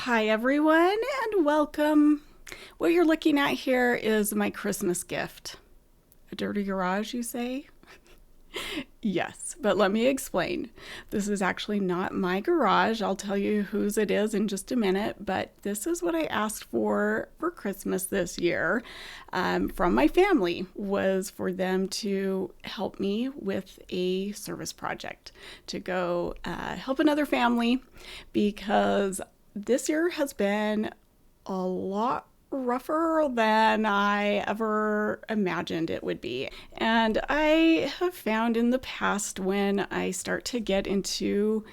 Hi everyone and welcome. What you're looking at here is my Christmas gift. A dirty garage, you say? Yes, but let me explain. This is actually not my garage. I'll tell you whose it is in just a minute, but this is what I asked for Christmas this year from my family, was for them to help me with a service project to go help another family, because this year has been a lot rougher than I ever imagined it would be. And I have found in the past, when I start to get into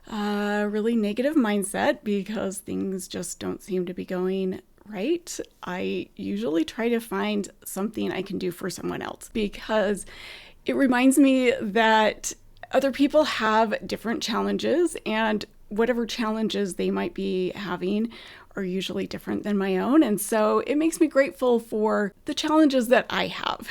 a really negative mindset because things just don't seem to be going right, I usually try to find something I can do for someone else, because it reminds me that other people have different challenges, and whatever challenges they might be having are usually different than my own. And so it makes me grateful for the challenges that I have,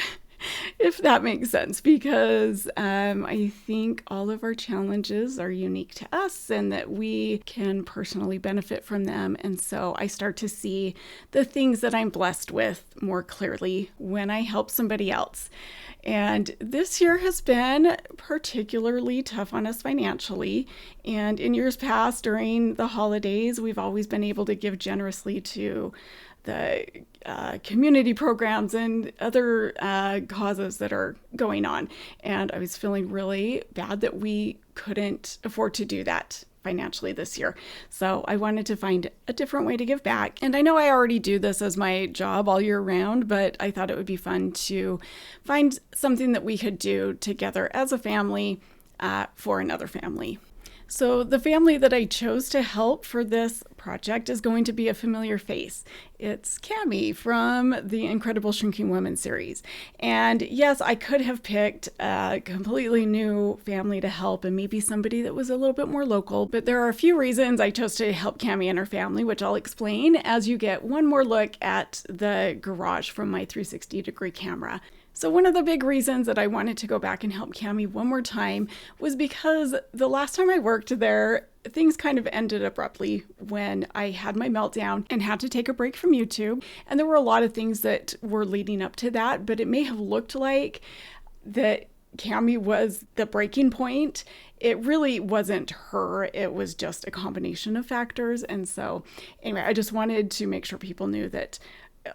if that makes sense, because I think all of our challenges are unique to us and that we can personally benefit from them. And so I start to see the things that I'm blessed with more clearly when I help somebody else. And this year has been particularly tough on us financially. And in years past, during the holidays, we've always been able to give generously to the community programs and other causes that are going on. And I was feeling really bad that we couldn't afford to do that financially this year. So I wanted to find a different way to give back. And I know I already do this as my job all year round, but I thought it would be fun to find something that we could do together as a family for another family. So the family that I chose to help for this project is going to be a familiar face. It's Cammy from the Incredible Shrinking Woman series. And yes, I could have picked a completely new family to help and maybe somebody that was a little bit more local, but there are a few reasons I chose to help Cammy and her family, which I'll explain as you get one more look at the garage from my 360-degree camera. So one of the big reasons that I wanted to go back and help Cammy one more time was because the last time I worked there, things kind of ended abruptly when I had my meltdown and had to take a break from YouTube. And there were a lot of things that were leading up to that, but it may have looked like that Cammy was the breaking point. It really wasn't her. It was just a combination of factors. And so anyway, I just wanted to make sure people knew that,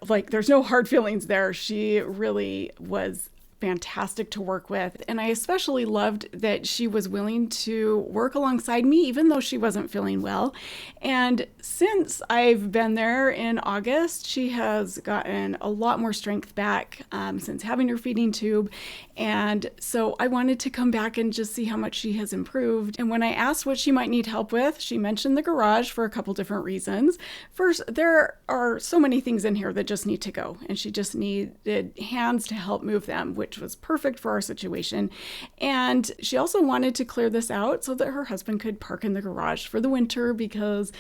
like, there's no hard feelings there. She really was fantastic to work with. And I especially loved that she was willing to work alongside me, even though she wasn't feeling well. And since I've been there in August, she has gotten a lot more strength back since having her feeding tube. And so I wanted to come back and just see how much she has improved. And when I asked what she might need help with, she mentioned the garage for a couple different reasons. First, there are so many things in here that just need to go, and she just needed hands to help move them, which was perfect for our situation. And she also wanted to clear this out so that her husband could park in the garage for the winter, because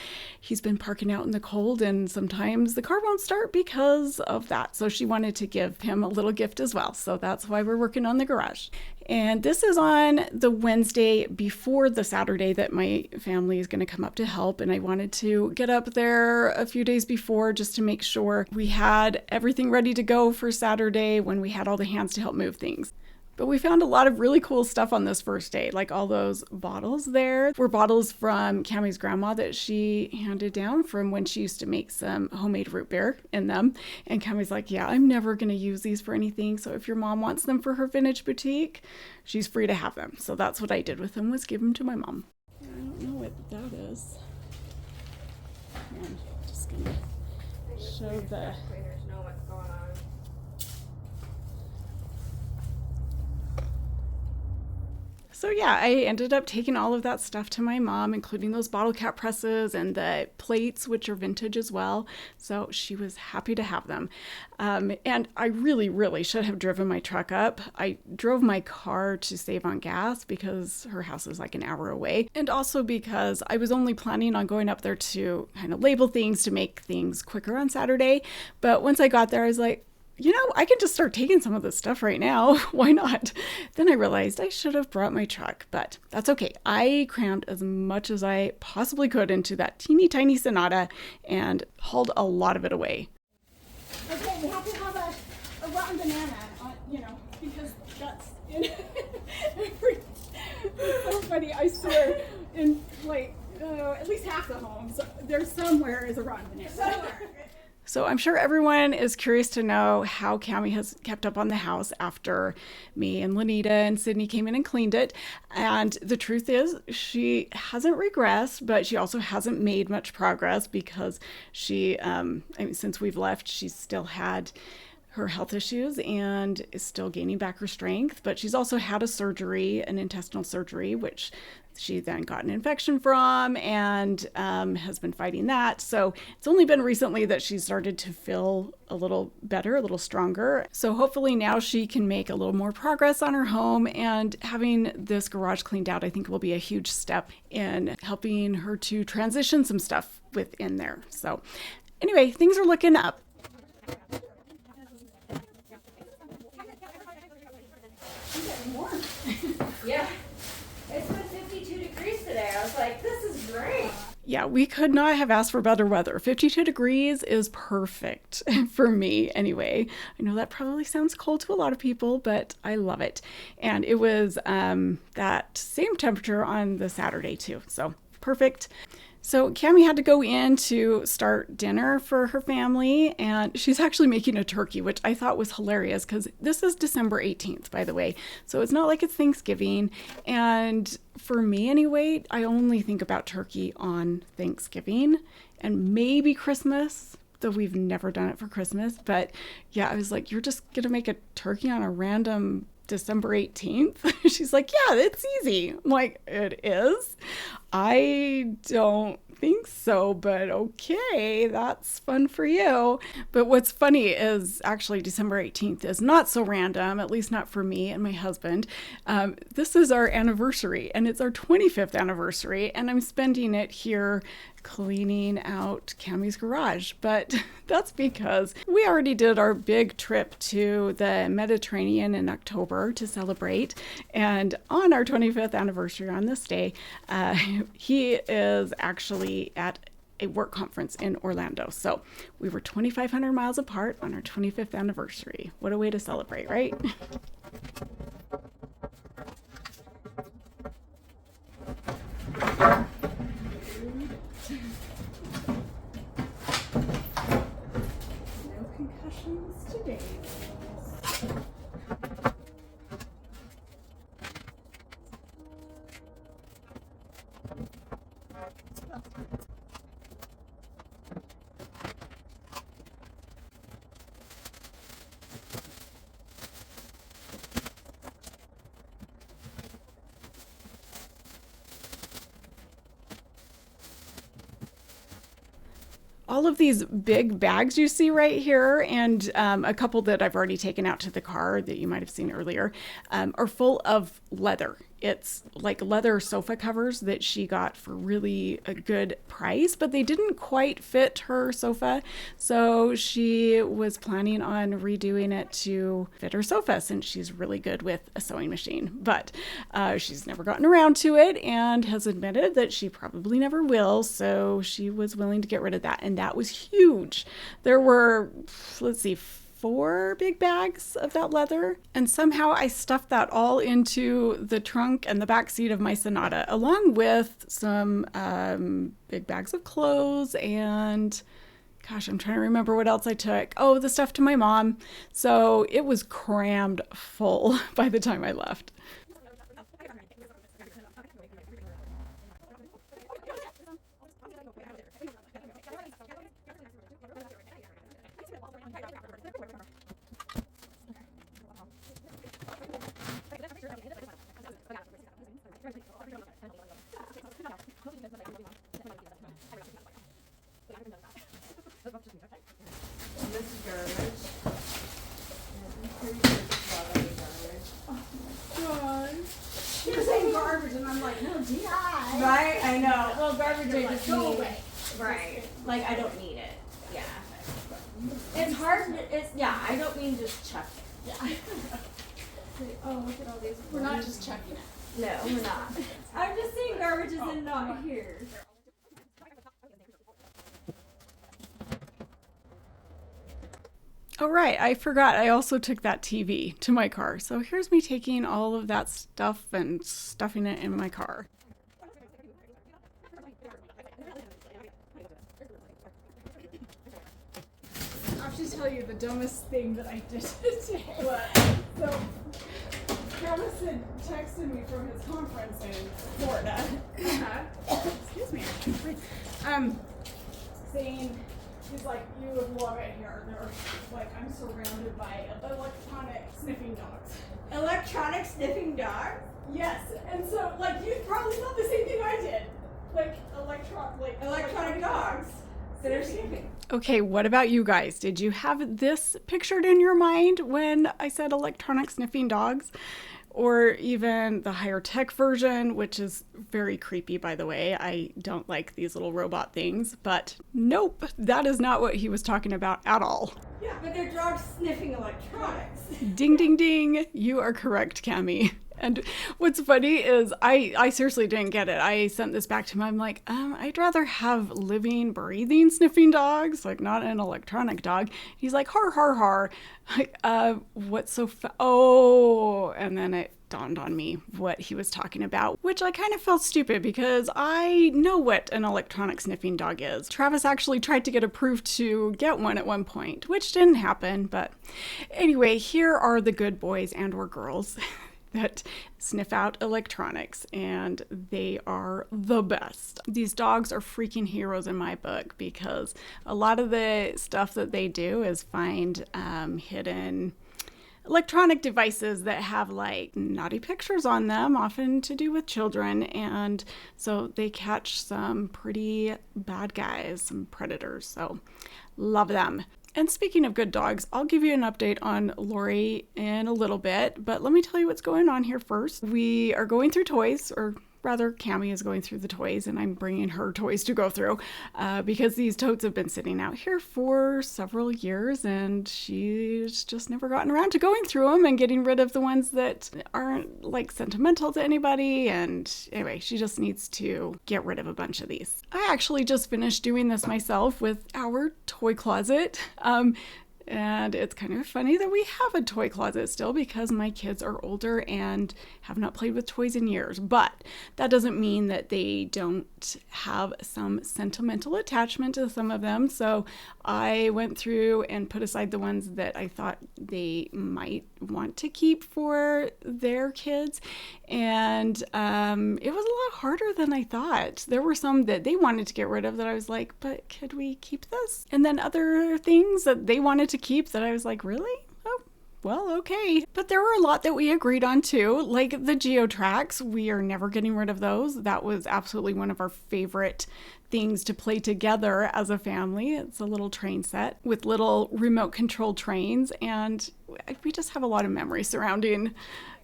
he's been parking out in the cold and sometimes the car won't start because of that. So she wanted to give him a little gift as well. So that's why we're working on the garage. And this is on the Wednesday before the Saturday that my family is going to come up to help. And I wanted to get up there a few days before just to make sure we had everything ready to go for Saturday when we had all the hands to help move things. But we found a lot of really cool stuff on this first day, like all those bottles there were bottles from Cammy's grandma that she handed down from when she used to make some homemade root beer in them. And Cammy's like, yeah, I'm never going to use these for anything. So if your mom wants them for her vintage boutique, she's free to have them. So that's what I did with them, was give them to my mom. I don't know what that is. I'm just going to show the... So yeah, I ended up taking all of that stuff to my mom, including those bottle cap presses and the plates, which are vintage as well. So she was happy to have them. And I really should have driven my truck up. I drove my car to save on gas because her house is like an hour away. And also because I was only planning on going up there to kind of label things to make things quicker on Saturday. But once I got there, I was like, I can just start taking some of this stuff right now. Why not? Then I realized I should have brought my truck, but that's okay. I crammed as much as I possibly could into that teeny tiny Sonata and hauled a lot of it away. Okay, we have to have a rotten banana, because that's in it's so funny, I swear, in at least half the homes, there's somewhere is a rotten banana. Somewhere. So I'm sure everyone is curious to know how Cammy has kept up on the house after me and Lanita and Sydney came in and cleaned it. And the truth is she hasn't regressed, but she also hasn't made much progress because since we've left, she's still had her health issues and is still gaining back her strength, but she's also had a surgery, an intestinal surgery, which she then got an infection from and has been fighting that. So it's only been recently that she started to feel a little better, a little stronger. So hopefully now she can make a little more progress on her home, and having this garage cleaned out, I think, will be a huge step in helping her to transition some stuff within there. So anyway, things are looking up. Yeah, it's been 52 degrees today. I was like, this is great. Yeah, we could not have asked for better weather. 52 degrees is perfect for me anyway. I know that probably sounds cold to a lot of people, but I love it. And it was that same temperature on the Saturday too, so perfect. So Cammy had to go in to start dinner for her family, and she's actually making a turkey, which I thought was hilarious because this is December 18th, by the way. So it's not like it's Thanksgiving. And for me anyway, I only think about turkey on Thanksgiving and maybe Christmas, though we've never done it for Christmas. But yeah, I was like, you're just going to make a turkey on a random December 18th? She's like, yeah, it's easy. I'm like, it is? I don't think so, but okay, that's fun for you. But what's funny is actually December 18th is not so random, at least not for me and my husband. This is our anniversary, and it's our 25th anniversary, and I'm spending it here cleaning out Cammy's garage. But that's because we already did our big trip to the Mediterranean in October to celebrate, and on our 25th anniversary on this day, he is actually at a work conference in Orlando. So we were 2,500 miles apart on our 25th anniversary. What a way to celebrate, right? No concussions today. All of these big bags you see right here, and a couple that I've already taken out to the car that you might have seen earlier, are full of leather. It's like leather sofa covers that she got for really a good price, but they didn't quite fit her sofa. So she was planning on redoing it to fit her sofa since she's really good with a sewing machine. But she's never gotten around to it and has admitted that she probably never will. So she was willing to get rid of that. And that was huge. There were, let's see, 4 big bags of that leather, and somehow I stuffed that all into the trunk and the back seat of my Sonata, along with some big bags of clothes and gosh, I'm trying to remember what else I took. Oh, the stuff to my mom. So it was crammed full by the time I left. This is garbage. She was saying garbage, and I'm like, no, DI. Right? I know. Well, garbage I just Go need. away. Right. Like, I don't need it. Yeah. It's hard. Yeah. I don't mean just chuck it. Yeah. Oh, look at all these. We're not just chucking it. No, we're not. I'm just saying garbage is in not here. Oh, right. I forgot. I also took that TV to my car. So here's me taking all of that stuff and stuffing it in my car. I'll just tell you the dumbest thing that I did today. What? So, Travis had texted me from his conference in Florida. Excuse me. Saying, he's like, you would love it here. They're like, I'm surrounded by electronic sniffing dogs. Electronic sniffing dogs? Yes, and so like you probably thought the same thing I did. Like electronic dogs that are sniffing. Okay, what about you guys? Did you have this pictured in your mind when I said electronic sniffing dogs? Or even the higher tech version, which is very creepy, by the way. I don't like these little robot things, but nope, that is not what he was talking about at all. Yeah, but they're dogs sniffing electronics. Ding, ding, ding. You are correct, Cammy. And what's funny is I seriously didn't get it. I sent this back to him. I'm like, I'd rather have living, breathing, sniffing dogs, like not an electronic dog. He's like, har, har, har. What's so oh, and then it dawned on me what he was talking about, which I kind of felt stupid because I know what an electronic sniffing dog is. Travis actually tried to get approved to get one at one point, which didn't happen. But anyway, here are the good boys and or girls that sniff out electronics, and they are the best. These dogs are freaking heroes in my book because a lot of the stuff that they do is find hidden electronic devices that have like naughty pictures on them, often to do with children, and so they catch some pretty bad guys, some predators, so love them. And speaking of good dogs, I'll give you an update on Lori in a little bit, but let me tell you what's going on here first. We are going through toys, or rather, Cammy is going through the toys, and I'm bringing her toys to go through because these totes have been sitting out here for several years, and she's just never gotten around to going through them and getting rid of the ones that aren't like sentimental to anybody. And anyway, she just needs to get rid of a bunch of these. I actually just finished doing this myself with our toy closet. And it's kind of funny that we have a toy closet still because my kids are older and have not played with toys in years. But that doesn't mean that they don't have some sentimental attachment to some of them. So I went through and put aside the ones that I thought they might want to keep for their kids. And it was a lot harder than I thought. There were some that they wanted to get rid of that I was like, but could we keep this? And then other things that they wanted to keep that I was like, really? Oh, well, okay. But there were a lot that we agreed on too, like the GeoTracks. We are never getting rid of those. That was absolutely one of our favorite things to play together as a family. It's a little train set with little remote controlled trains, and we just have a lot of memories surrounding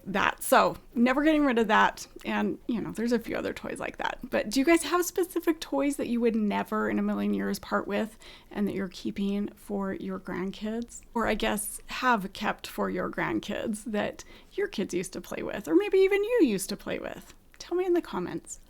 that. So never getting rid of that. And you know, there's a few other toys like that. But do you guys have specific toys that you would never in a million years part with and that you're keeping for your grandkids? Or I guess have kept for your grandkids that your kids used to play with, or maybe even you used to play with? Tell me in the comments.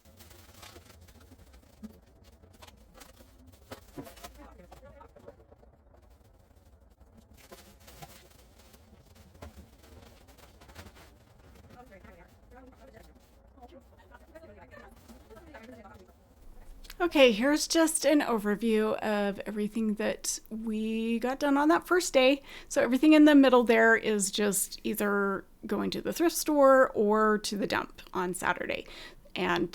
Okay, here's just an overview of everything that we got done on that first day. So everything in the middle there is just either going to the thrift store or to the dump on Saturday.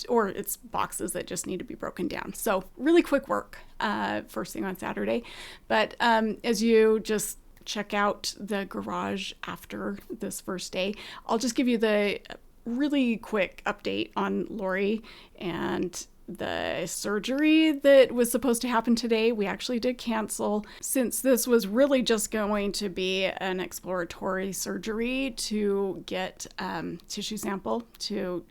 Or it's boxes that just need to be broken down. So really quick work first thing on Saturday. But as you just check out the garage after this first day, I'll just give you the really quick update on Lori and the surgery that was supposed to happen today. We actually did cancel, since this was really just going to be an exploratory surgery to get tissue sample to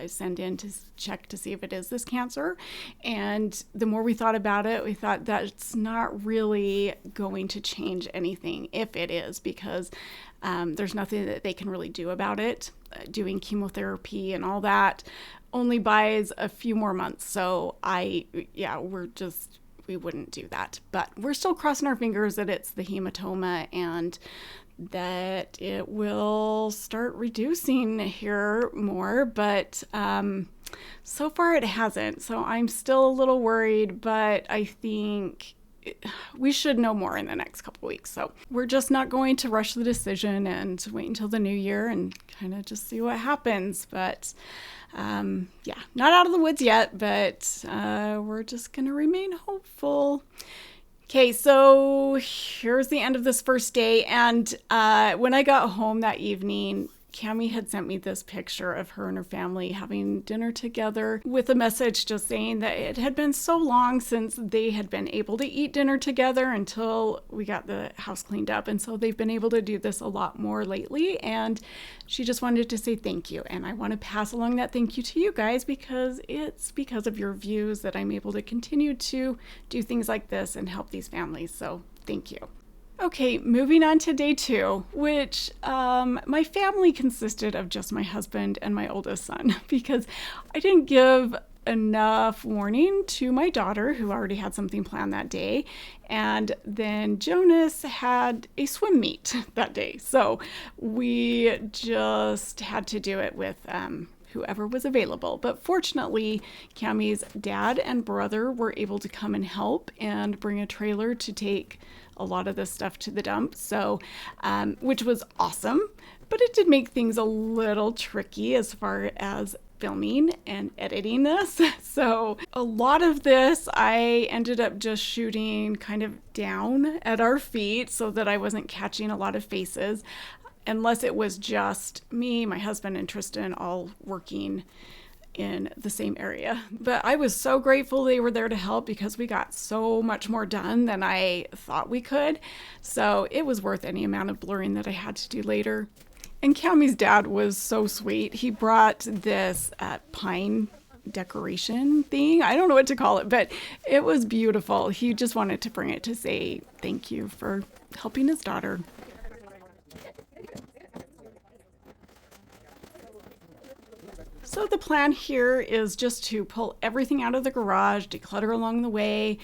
send in to check to see if it is this cancer. And the more we thought about it, we thought that's not really going to change anything if it is, because there's nothing that they can really do about it. Doing chemotherapy and all that only buys a few more months. So we wouldn't do that. But we're still crossing our fingers that it's the hematoma and that it will start reducing here more. But so far it hasn't. So I'm still a little worried, but I think we should know more in the next couple weeks. So we're just not going to rush the decision and wait until the new year and kind of just see what happens. But not out of the woods yet, but we're just going to remain hopeful. Okay, so here's the end of this first day. And when I got home that evening, Cammy had sent me this picture of her and her family having dinner together with a message just saying that it had been so long since they had been able to eat dinner together until we got the house cleaned up. And so they've been able to do this a lot more lately. And she just wanted to say thank you. And I want to pass along that thank you to you guys, because it's because of your views that I'm able to continue to do things like this and help these families. So thank you. Okay, moving on to day 2, which my family consisted of just my husband and my oldest son, because I didn't give enough warning to my daughter, who already had something planned that day. And then Jonas had a swim meet that day. So we just had to do it with whoever was available. But fortunately, Cammy's dad and brother were able to come and help and bring a trailer to take a lot of this stuff to the dump. So, which was awesome, but it did make things a little tricky as far as filming and editing this. So a lot of this I ended up just shooting kind of down at our feet so that I wasn't catching a lot of faces, unless it was just me, my husband, and Tristan all working in the same area. But I was so grateful they were there to help, because we got so much more done than I thought we could. So it was worth any amount of blurring that I had to do later. And Cammy's dad was so sweet. He brought this pine decoration thing. I don't know what to call it, but it was beautiful. He just wanted to bring it to say thank you for helping his daughter. So the plan here is just to pull everything out of the garage, declutter along the way,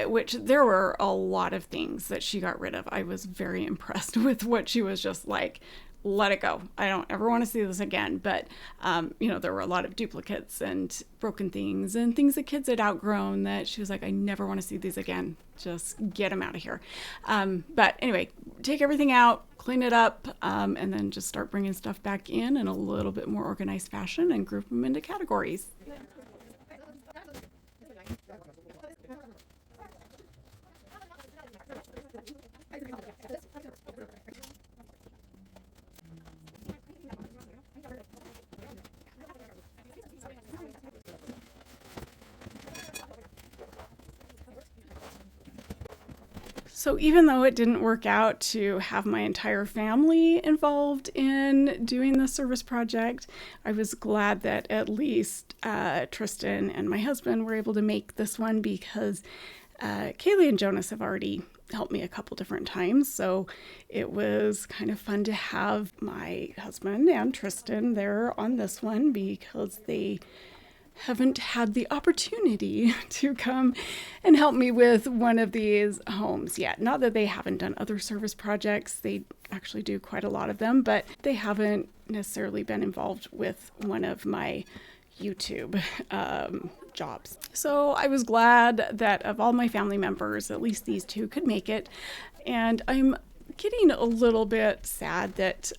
which there were a lot of things that she got rid of. I was very impressed with what she was just like, let it go. I don't ever want to see this again. But, there were a lot of duplicates and broken things and things that kids had outgrown that she was like, I never want to see these again. Just get them out of here. But anyway, take everything out, clean it up, and then just start bringing stuff back in a little bit more organized fashion and group them into categories. So even though it didn't work out to have my entire family involved in doing the service project, I was glad that at least Tristan and my husband were able to make this one, because Kaylee and Jonas have already helped me a couple different times. So it was kind of fun to have my husband and Tristan there on this one, because they haven't had the opportunity to come and help me with one of these homes yet. Not that they haven't done other service projects. They actually do quite a lot of them, but they haven't necessarily been involved with one of my YouTube jobs. So I was glad that of all my family members, at least these two could make it. And I'm getting a little bit sad that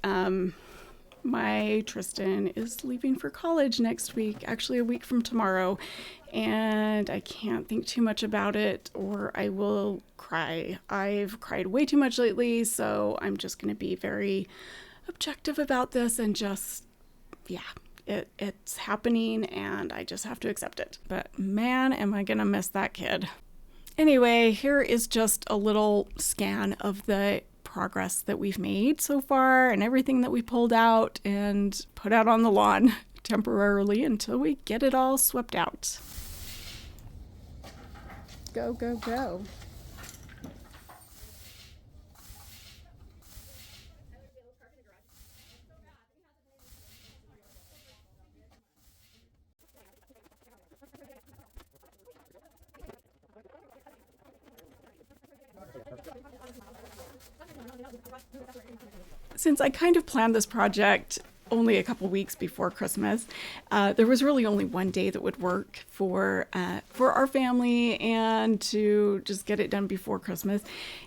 my Tristan is leaving for college next week, actually a week from tomorrow, and I can't think too much about it or I will cry. I've cried way too much lately, so I'm just going to be very objective about this and just, it's happening and I just have to accept it. But man, am I going to miss that kid. Anyway, here is just a little scan of the progress that we've made so far and everything that we pulled out and put out on the lawn temporarily until we get it all swept out. Go, go, go. Since I kind of planned this project only a couple weeks before Christmas, there was really only one day that would work for our family and to just get it done before Christmas,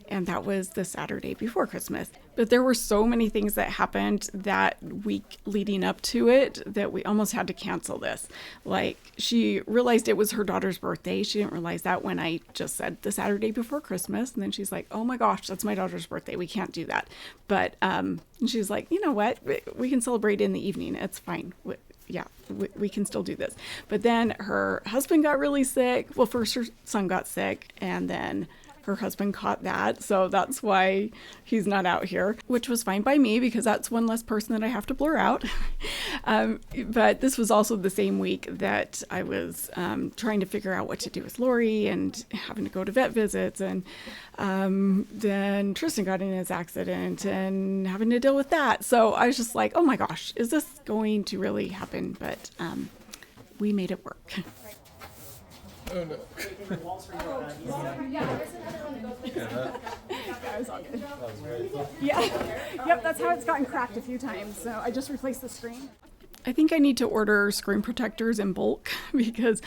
and that was the Saturday before Christmas. But there were so many things that happened that week leading up to it that we almost had to cancel this. Like, she realized it was her daughter's birthday. She didn't realize that when I just said the Saturday before Christmas, and then she's like, oh my gosh, that's my daughter's birthday. We can't do that. But and she's like, you know what? We can celebrate in the evening. It's fine. We can still do this. But then her husband got really sick. Well, first her son got sick, and then her husband caught that. So that's why he's not out here, which was fine by me because that's one less person that I have to blur out. But this was also the same week that I was trying to figure out what to do with Lori and having to go to vet visits. And then Tristan got in his accident and having to deal with that. So I was just like, oh my gosh, is this going to really happen? But we made it work. Oh no. Yeah. Yep, that's how it's gotten cracked a few times. So I just replaced the screen. I think I need to order screen protectors in bulk because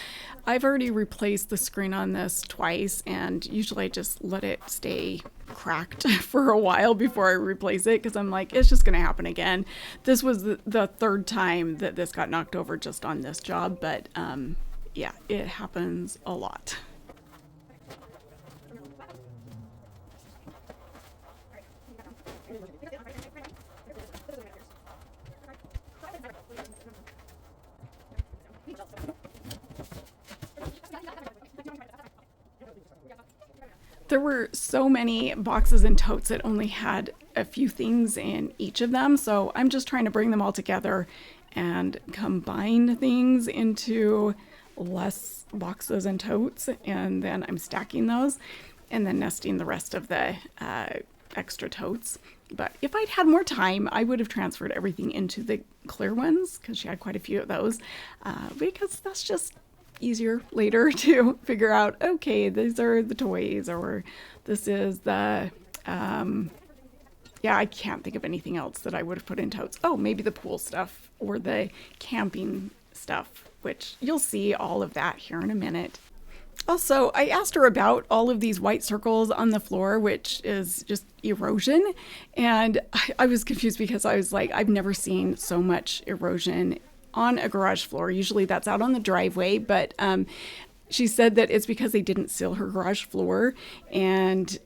I've already replaced the screen on this twice, and usually I just let it stay cracked for a while before I replace it because I'm like, it's just going to happen again. This was the third time that this got knocked over just on this job, but yeah, it happens a lot. There were so many boxes and totes that only had a few things in each of them, so I'm just trying to bring them all together and combine things into less boxes and totes, and then I'm stacking those and then nesting the rest of the extra totes. But if I'd had more time, I would have transferred everything into the clear ones because she had quite a few of those, because that's just easier later to figure out, okay, these are the toys, or this is the I can't think of anything else that I would have put in totes. Oh, maybe the pool stuff or the camping stuff, which you'll see all of that here in a minute. Also, I asked her about all of these white circles on the floor, which is just erosion. And I was confused because I was like, I've never seen so much erosion on a garage floor. Usually that's out on the driveway, but she said that it's because they didn't seal her garage floor. And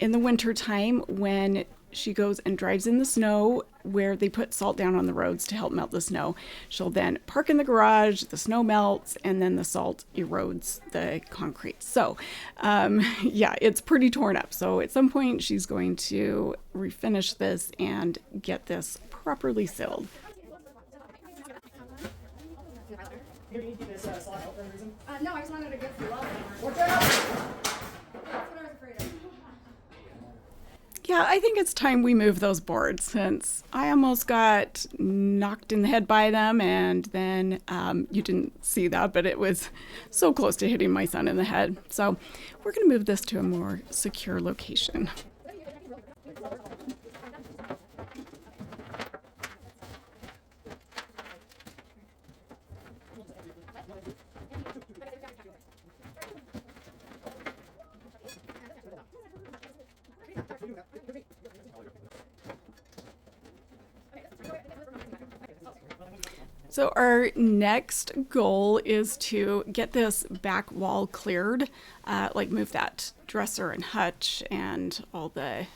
in the winter time, when she goes and drives in the snow where they put salt down on the roads to help melt the snow, she'll then park in the garage, the snow melts, and then the salt erodes the concrete. So it's pretty torn up. So at some point she's going to refinish this and get this properly sealed. Do you need this slot out for any reason? No, I just wanted to go through all of them. Watch out! That's what I was afraid of. Yeah, I think it's time we move those boards since I almost got knocked in the head by them, and then you didn't see that, but it was so close to hitting my son in the head. So we're going to move this to a more secure location. So our next goal is to get this back wall cleared, like move that dresser and hutch and all the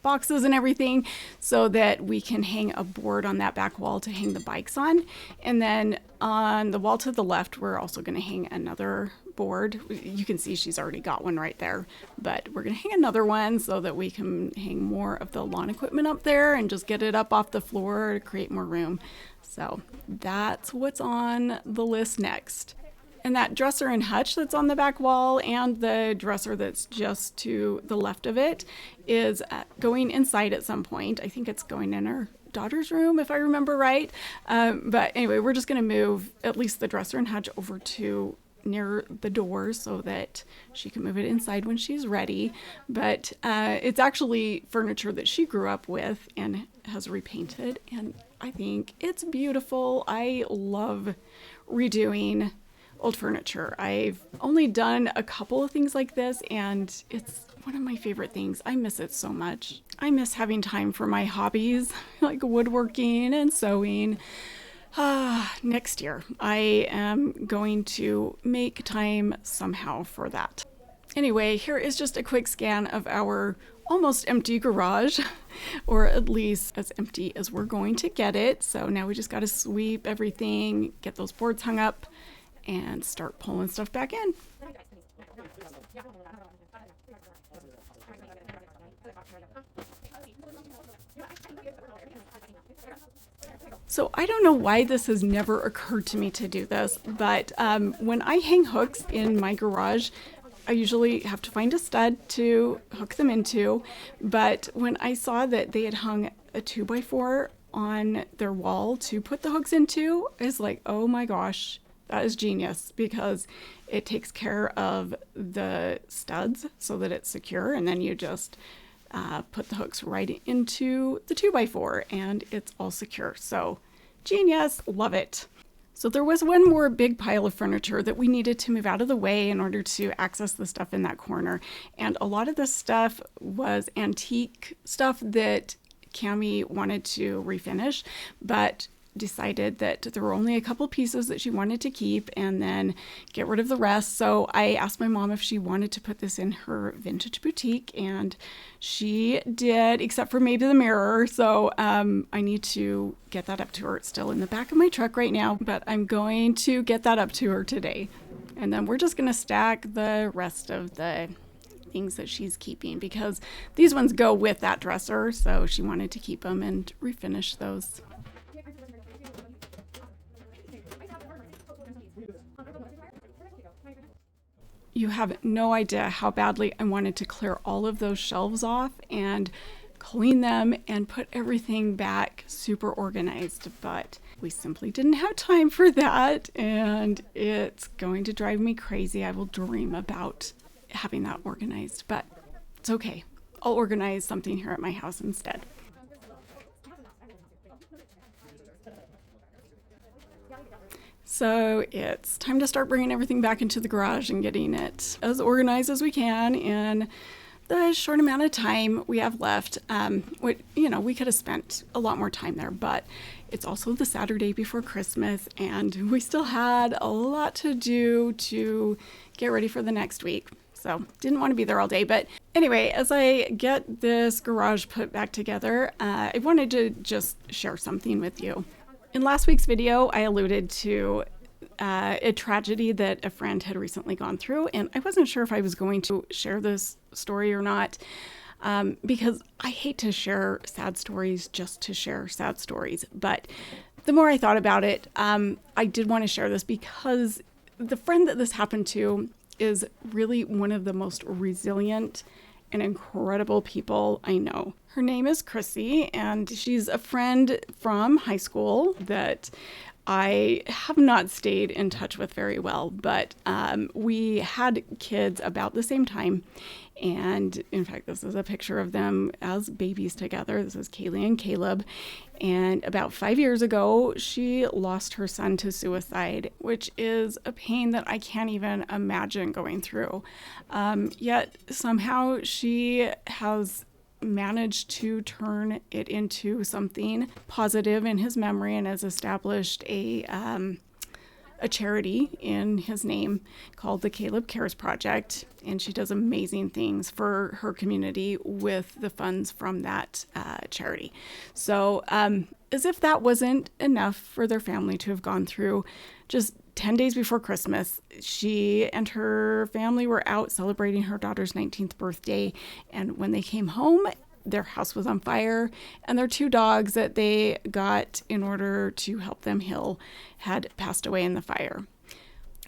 boxes and everything so that we can hang a board on that back wall to hang the bikes on. And then on the wall to the left, we're also going to hang another board. You can see she's already got one right there, but we're going to hang another one so that we can hang more of the lawn equipment up there and just get it up off the floor to create more room. So that's what's on the list next. And that dresser in Hutch that's on the back wall and the dresser that's just to the left of it is going inside at some point. I think it's going in our daughter's room, if I remember right. But anyway, we're just going to move at least the dresser in Hutch over to near the door so that she can move it inside when she's ready. But it's actually furniture that she grew up with and has repainted. And I think it's beautiful. I love redoing old furniture. I've only done a couple of things like this, and it's one of my favorite things. I miss it so much. I miss having time for my hobbies like woodworking and sewing. Next year, I am going to make time somehow for that. Anyway, here is just a quick scan of our almost empty garage, or at least as empty as we're going to get it. So now we just got to sweep everything, get those boards hung up, and start pulling stuff back in. So I don't know why this has never occurred to me to do this, but when I hang hooks in my garage, I usually have to find a stud to hook them into. But when I saw that they had hung a 2x4 on their wall to put the hooks into, I was like, oh my gosh, that is genius, because it takes care of the studs so that it's secure, and then you just put the hooks right into the 2x4 and it's all secure. So genius, love it. So there was one more big pile of furniture that we needed to move out of the way in order to access the stuff in that corner. And a lot of this stuff was antique stuff that Cammy wanted to refinish, but decided that there were only a couple pieces that she wanted to keep and then get rid of the rest. So I asked my mom if she wanted to put this in her vintage boutique, and she did, except for maybe the mirror. So I need to get that up to her. It's still in the back of my truck right now, but I'm going to get that up to her today. And then we're just going to stack the rest of the things that she's keeping, because these ones go with that dresser. So she wanted to keep them and refinish those. You have no idea how badly I wanted to clear all of those shelves off and clean them and put everything back super organized, but we simply didn't have time for that, and it's going to drive me crazy. I will dream about having that organized, but it's okay. I'll organize something here at my house instead. So it's time to start bringing everything back into the garage and getting it as organized as we can in the short amount of time we have left. We could have spent a lot more time there, but it's also the Saturday before Christmas, and we still had a lot to do to get ready for the next week. So didn't want to be there all day. But anyway, as I get this garage put back together, I wanted to just share something with you. In last week's video, I alluded to a tragedy that a friend had recently gone through, and I wasn't sure if I was going to share this story or not, because I hate to share sad stories just to share sad stories. But the more I thought about it, I did want to share this because the friend that this happened to is really one of the most resilient and incredible people I know. Her name is Chrissy, and she's a friend from high school that I have not stayed in touch with very well, but we had kids about the same time. And in fact, this is a picture of them as babies together. This is Kaylee and Caleb. And about 5 years ago, she lost her son to suicide, which is a pain that I can't even imagine going through. Yet somehow she has managed to turn it into something positive in his memory and has established a charity in his name called the Caleb Cares Project, and she does amazing things for her community with the funds from that charity. So as if that wasn't enough for their family to have gone through, just 10 days before Christmas, she and her family were out celebrating her daughter's 19th birthday, and when they came home, their house was on fire, and their 2 dogs that they got in order to help them heal had passed away in the fire.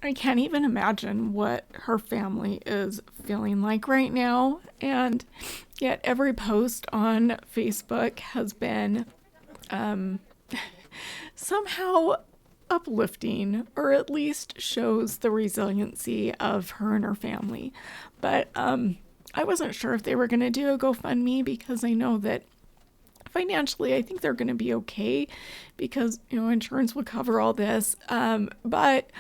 I can't even imagine what her family is feeling like right now, and yet every post on Facebook has been somehow uplifting, or at least shows the resiliency of her and her family. But I wasn't sure if they were going to do a GoFundMe, because I know that financially I think they're going to be okay, because insurance would cover all this, but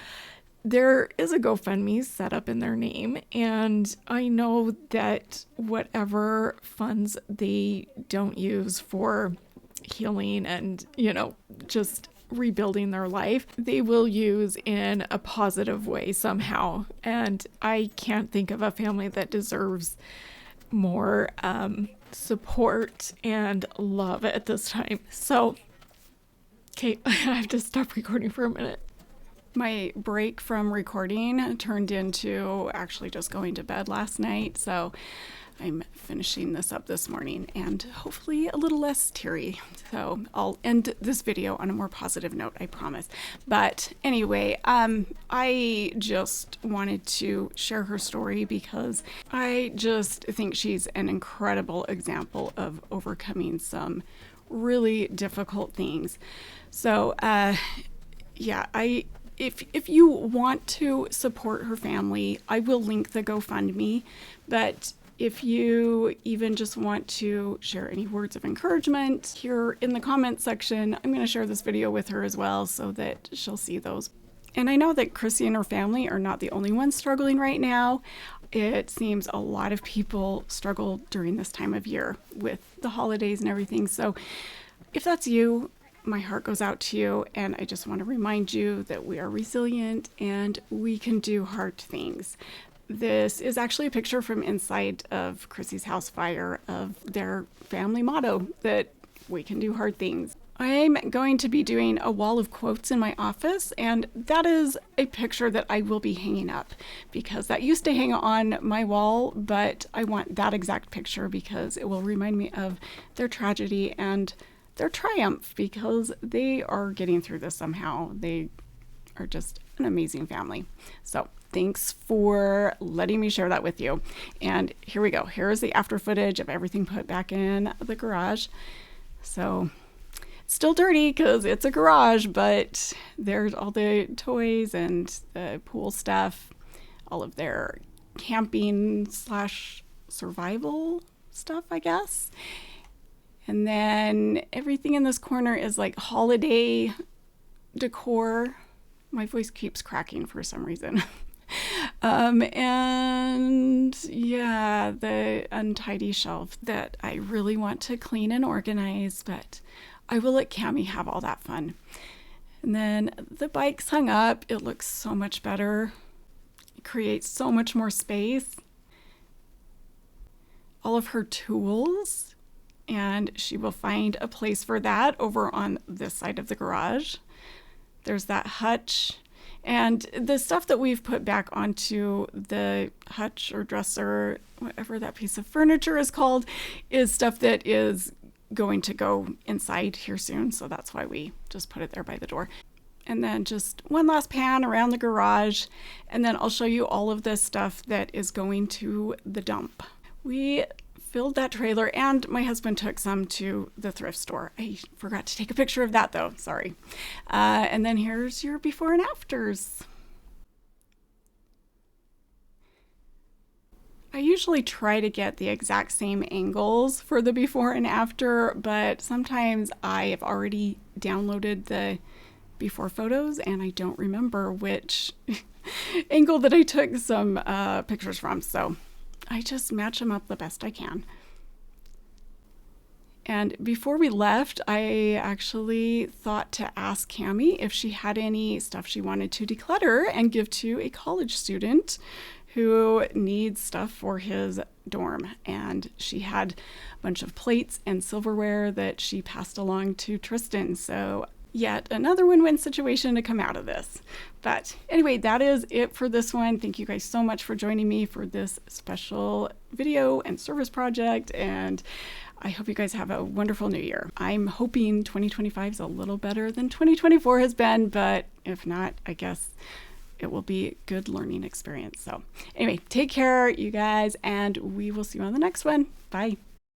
there is a GoFundMe set up in their name, and I know that whatever funds they don't use for healing and, just rebuilding their life, they will use in a positive way somehow. And I can't think of a family that deserves more support and love at this time. So, okay, I have to stop recording for a minute. My break from recording turned into actually just going to bed last night, so I'm finishing this up this morning and hopefully a little less teary. So I'll end this video on a more positive note, I promise. But anyway, I just wanted to share her story because I just think she's an incredible example of overcoming some really difficult things. So, If you want to support her family, I will link the GoFundMe, but if you even just want to share any words of encouragement here in the comments section, I'm going to share this video with her as well so that she'll see those. And I know that Chrissy and her family are not the only ones struggling right now. It seems a lot of people struggle during this time of year with the holidays and everything. So if that's you, my heart goes out to you, and I just want to remind you that we are resilient and we can do hard things. This is actually a picture from inside of Chrissy's house fire of their family motto that we can do hard things. I'm going to be doing a wall of quotes in my office, and that is a picture that I will be hanging up because that used to hang on my wall, but I want that exact picture because it will remind me of their tragedy and their triumph, because they are getting through this somehow. They are just an amazing family. So thanks for letting me share that with you. And here we go. Here's the after footage of everything put back in the garage. So it's still dirty because it's a garage, but there's all the toys and the pool stuff, all of their camping / survival stuff, I guess. And then everything in this corner is like holiday decor. My voice keeps cracking for some reason. And yeah, the untidy shelf that I really want to clean and organize, but I will let Cammy have all that fun. And then the bike's hung up. It looks so much better. It creates so much more space. All of her tools, and she will find a place for that over on this side of the garage. There's that Hutch, and the stuff that we've put back onto the Hutch or dresser, whatever that piece of furniture is called, is stuff that is going to go inside here soon, so that's why we just put it there by the door. And then just one last pan around the garage, and then I'll show you all of this stuff that is going to the dump. We filled that trailer, and my husband took some to the thrift store. I forgot to take a picture of that though, sorry. And then here's your before and afters. I usually try to get the exact same angles for the before and after, but sometimes I have already downloaded the before photos and I don't remember which angle that I took some pictures from, so I just match them up the best I can. And before we left, I actually thought to ask Cammy if she had any stuff she wanted to declutter and give to a college student who needs stuff for his dorm. And she had a bunch of plates and silverware that she passed along to Tristan. So yet another win-win situation to come out of this. But anyway, that is it for this one. Thank you guys so much for joining me for this special video and service project, and I hope you guys have a wonderful new year. I'm hoping 2025 is a little better than 2024 has been, but if not, I guess it will be a good learning experience. So anyway, take care, you guys, and we will see you on the next one. Bye.